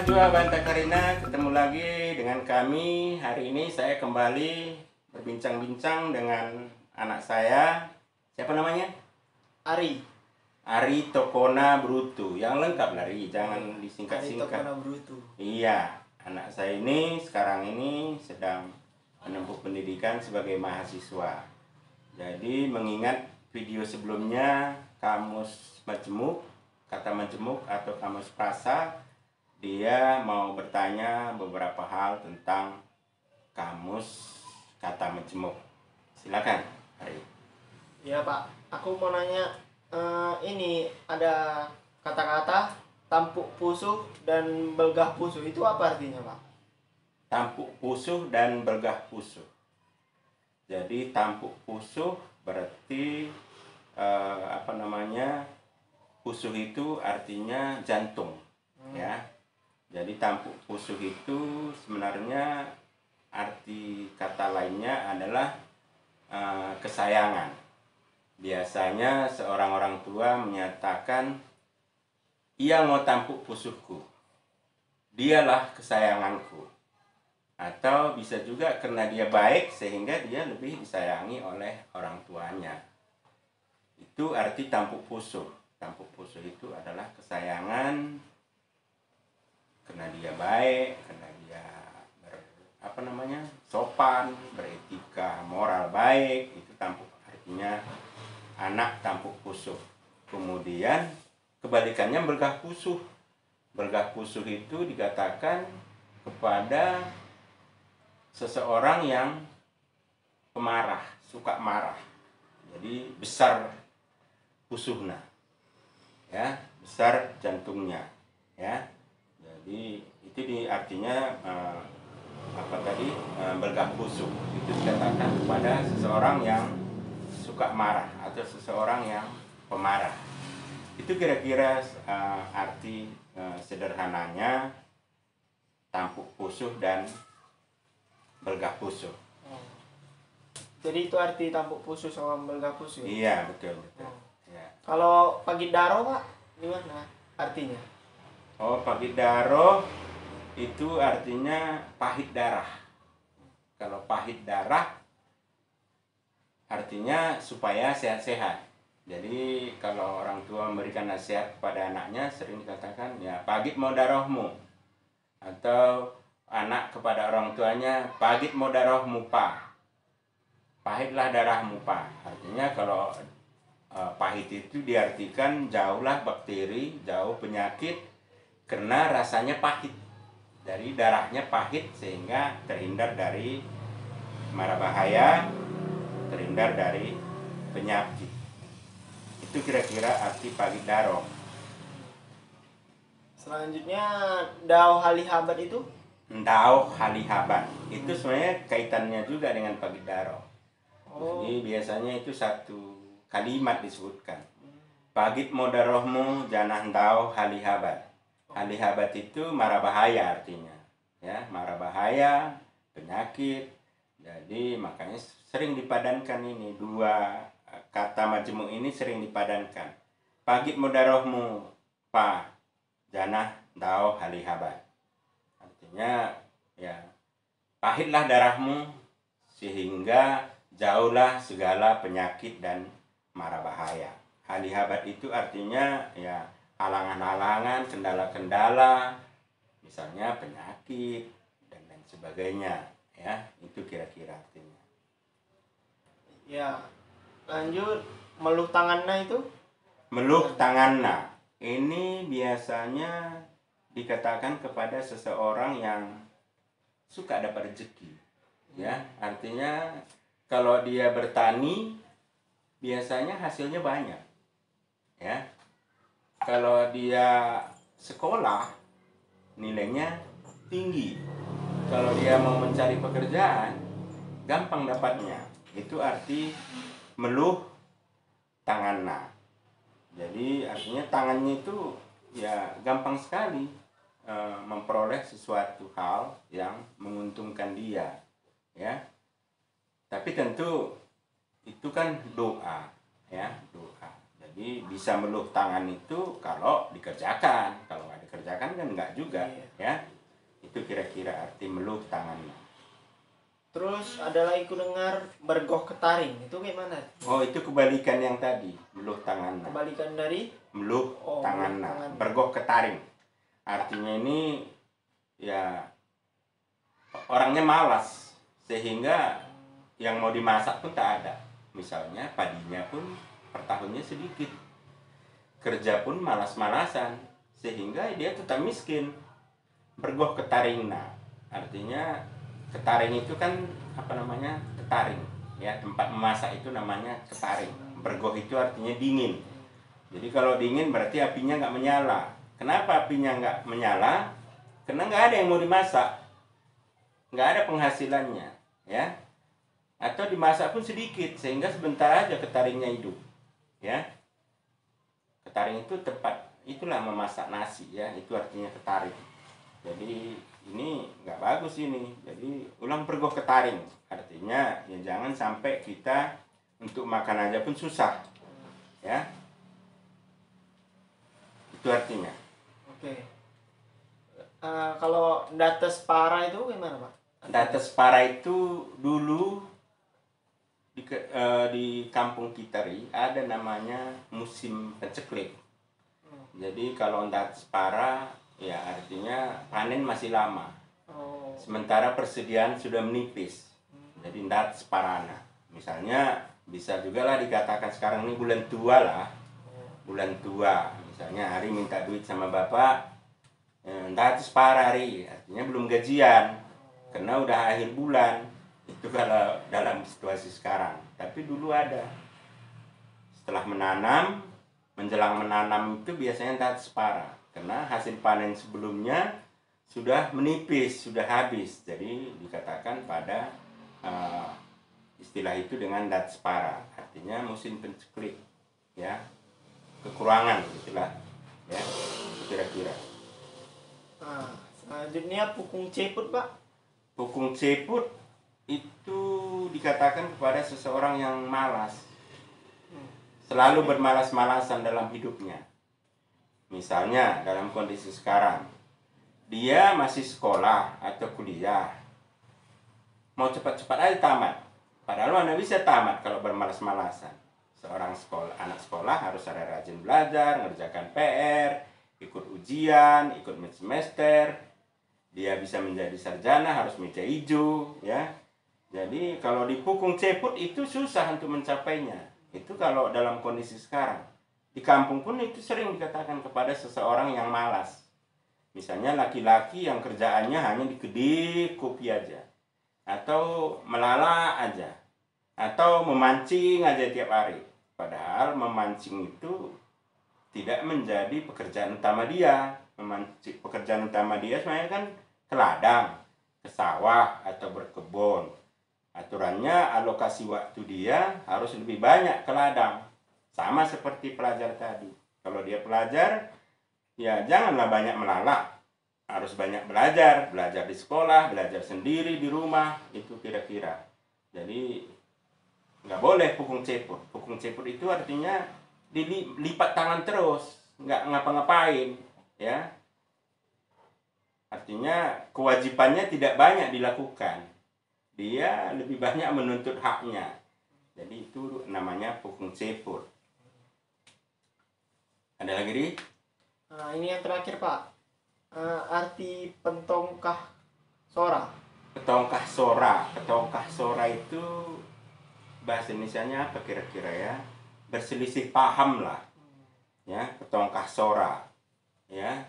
Dua Banta Karina, ketemu lagi dengan kami. Hari ini saya kembali berbincang-bincang dengan anak saya. Siapa namanya? Ari Tokona Brutu. Yang lengkap Ari, jangan disingkat-singkat. Ari Tokona Brutu. Iya, anak saya ini sekarang ini sedang menempuh pendidikan sebagai mahasiswa. Jadi mengingat video sebelumnya kamus majemuk, kata majemuk atau kamus frasa, dia mau bertanya beberapa hal tentang kamus kata majemuk. Silakan, Ari. Ya Pak, aku mau nanya, ini ada kata-kata tampuk pusuh dan belgah pusuh, itu apa artinya Pak? Tampuk pusuh dan belgah pusuh. Jadi tampuk pusuh berarti pusuh itu artinya jantung, ya. Jadi tampuk pusuh itu sebenarnya arti kata lainnya adalah kesayangan. Biasanya seorang orang tua menyatakan, ia mau tampuk pusuhku, dialah kesayanganku. Atau bisa juga karena dia baik sehingga dia lebih disayangi oleh orang tuanya. Itu arti tampuk pusuh. Tampuk pusuh itu adalah kesayangan karena dia baik, karena dia sopan, beretika, moral baik. Itu tampuk, artinya anak tampuk pusuh. Kemudian kebalikannya belgah pusuh. Belgah pusuh itu dikatakan kepada seseorang yang pemarah, suka marah. Jadi besar pusuhnya, ya, besar jantungnya, ya. Jadi itu artinya belgah pusuh. Itu dikatakan kepada seseorang yang suka marah atau seseorang yang pemarah. Itu kira-kira arti sederhananya tampuk pusuh dan belgah pusuh. Jadi itu arti tampuk pusuh sama belgah pusuh? Iya, betul. Ya. Kalau pagidaro Pak, gimana artinya? Oh, pagidaro itu artinya pahit darah. Kalau pahit darah artinya supaya sehat-sehat. Jadi kalau orang tua memberikan nasihat kepada anaknya sering dikatakan, ya pagit mau darahmu. Atau anak kepada orang tuanya, pagit mau darahmu pa, pahitlah darahmu pa. Artinya kalau pahit itu diartikan jauhlah bakteri, jauh penyakit, karena rasanya pahit. Dari darahnya pahit sehingga terhindar dari mara bahaya, terhindar dari penyakit. Itu kira-kira arti pagidaro. Selanjutnya dao halihabat itu? Dao halihabat itu sebenarnya kaitannya juga dengan pagidaro. Jadi biasanya itu satu kalimat disebutkan. Pagit modarohmu janah dao halihabat. Halihabat itu mara bahaya artinya, ya, mara bahaya, penyakit. Jadi makanya sering dipadankan ini, dua kata majemuk ini sering dipadankan. Pagit modarohmu pa janah dao halihabat. Artinya ya, pahitlah darahmu sehingga jauhlah segala penyakit dan mara bahaya. Halihabat itu artinya ya halangan-halangan, kendala-kendala, misalnya penyakit dan lain sebagainya, ya. Itu kira-kira artinya. Ya, lanjut meluh tanganna itu? Meluh tanganna ini biasanya dikatakan kepada seseorang yang suka dapat rezeki, ya. Artinya kalau dia bertani biasanya hasilnya banyak, ya. Kalau dia sekolah nilainya tinggi, kalau dia mau mencari pekerjaan gampang dapatnya. Itu arti meluh tanganna. Jadi artinya tangannya itu ya gampang sekali memperoleh sesuatu hal yang menguntungkan dia, ya. Tapi tentu itu kan doa, ya, doa. Jadi bisa meluh tangan itu kalau dikerjakan, kalau nggak dikerjakan kan nggak juga, ya. Itu kira-kira arti meluh tangannya. Terus ada lagi ku dengar bergoh ketaring, itu gimana? Oh, itu kebalikan yang tadi, meluh tangannya. Kebalikan dari Meluh tangannya, tangan. bergoh ketaring. Artinya ini ya orangnya malas sehingga yang mau dimasak pun tak ada. Misalnya padinya pun per tahunnya sedikit. Kerja pun malas-malasan sehingga dia tetap miskin. Bergoh ketaringna. Artinya ketaring itu kan apa namanya? Ketaring. Ya, tempat memasak itu namanya ketaring. Bergoh itu artinya dingin. Jadi kalau dingin berarti apinya nggak menyala. Kenapa apinya nggak menyala? Karena nggak ada yang mau dimasak, nggak ada penghasilannya, ya. Atau dimasak pun sedikit, sehingga sebentar aja ketaringnya hidup, ya. Ketaring itu tempat, itulah memasak nasi, ya. Itu artinya ketaring. Jadi ini nggak bagus ini. Jadi ulang bergoh ketaring, artinya ya jangan sampai kita untuk makan aja pun susah, ya. Itu artinya. Oke. Kalau dates para itu gimana, Pak? Dates para itu dulu di kampung Kiteri ada namanya musim penceklik. Jadi kalau dates para ya artinya panen masih lama. Sementara persediaan sudah menipis. Jadi dates parana. Misalnya bisa juga lah dikatakan sekarang ini bulan tua lah. Bulan tua. Misalnya hari minta duit sama bapak, dates para hari, artinya belum gajian, karena udah akhir bulan. Itu kalau dalam situasi sekarang. Tapi dulu ada. Setelah menanam, menjelang menanam itu biasanya dates para, karena hasil panen sebelumnya sudah menipis, sudah habis. Jadi dikatakan pada istilah itu dengan dates para, artinya musim penceklik, ya. Kekurangan gitulah, ya, kira-kira. Selanjutnya pukung ceput, Pak. Pukung ceput itu dikatakan kepada seseorang yang malas, selalu bermalas-malasan dalam hidupnya. Misalnya dalam kondisi sekarang, dia masih sekolah atau kuliah, mau cepat-cepat aja tamat, padahal mana bisa tamat kalau bermalas-malasan. Seorang anak sekolah harus ada rajin belajar, ngerjakan PR, ikut ujian, ikut semester. Dia bisa menjadi sarjana harus meja hijau, ya. Jadi kalau di pukung ceput itu susah untuk mencapainya. Itu kalau dalam kondisi sekarang. Di kampung pun itu sering dikatakan kepada seseorang yang malas. Misalnya laki-laki yang kerjaannya hanya di kedai kopi aja, atau melala aja, atau memancing aja tiap hari. Padahal memancing itu tidak menjadi pekerjaan utama dia. Pekerjaan utama dia sebenarnya kan ke ladang, ke sawah, atau berkebun. Aturannya alokasi waktu dia harus lebih banyak ke ladang. Sama seperti pelajar tadi. Kalau dia pelajar, ya janganlah banyak melalak. Harus banyak belajar. Belajar di sekolah, belajar sendiri di rumah. Itu kira-kira. Jadi nggak boleh pukung ceput. Pukung ceput itu artinya dilipat tangan terus, nggak ngapa-ngapain, ya. Artinya kewajibannya tidak banyak dilakukan, dia lebih banyak menuntut haknya. Jadi itu namanya pukung ceput. Ada lagi, Ri? Ini yang terakhir, Pak. Arti pentongkah sora. Ketongkah sora. Ketongkah sora itu bahasa Indonesianya apa kira-kira, ya? Berselisih paham lah, ya. Ketongkah sora, ya.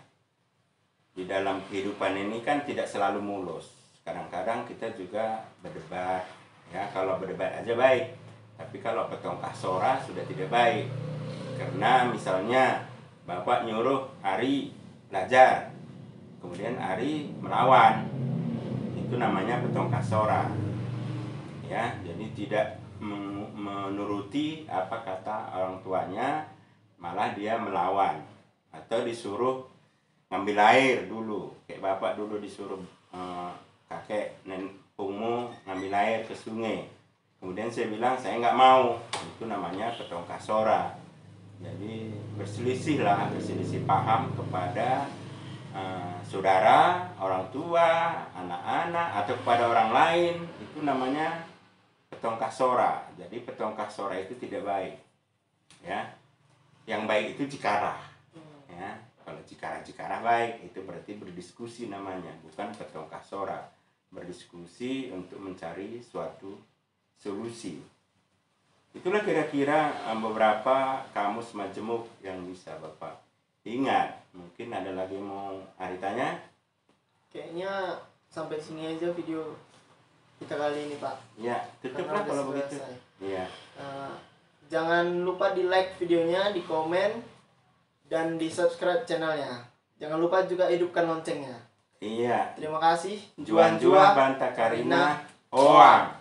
Di dalam kehidupan ini kan tidak selalu mulus. Kadang-kadang kita juga berdebat, ya. Kalau berdebat aja baik, tapi kalau ketongkah sora sudah tidak baik. Karena misalnya bapak nyuruh Ari belajar, kemudian Ari melawan, itu itu namanya petongkasora. Ya, jadi tidak menuruti apa kata orang tuanya, malah dia melawan atau disuruh ngambil air dulu, kayak bapak dulu disuruh kakek nenekmu ngambil air ke sungai. Kemudian saya bilang saya nggak mau, itu namanya petongkasora. Jadi berselisih paham kepada saudara, orang tua, anak-anak atau kepada orang lain, itu namanya petongkasora. Jadi petongkasora itu tidak baik, ya. Yang baik itu cikarah, ya. Kalau cikarah baik, itu berarti berdiskusi namanya, bukan petongkasora. Berdiskusi untuk mencari suatu solusi. Itulah kira-kira beberapa kamus majemuk yang bisa Bapak ingat. Mungkin ada lagi mau tanya? Kayaknya sampai sini aja video kita kali ini, Pak. Ya, tutuplah kalau begitu. Iya. Jangan lupa di like videonya, di komen, dan di subscribe channelnya. Jangan lupa juga hidupkan loncengnya. Iya. Terima kasih. Juan Jua Banta Karina Oang.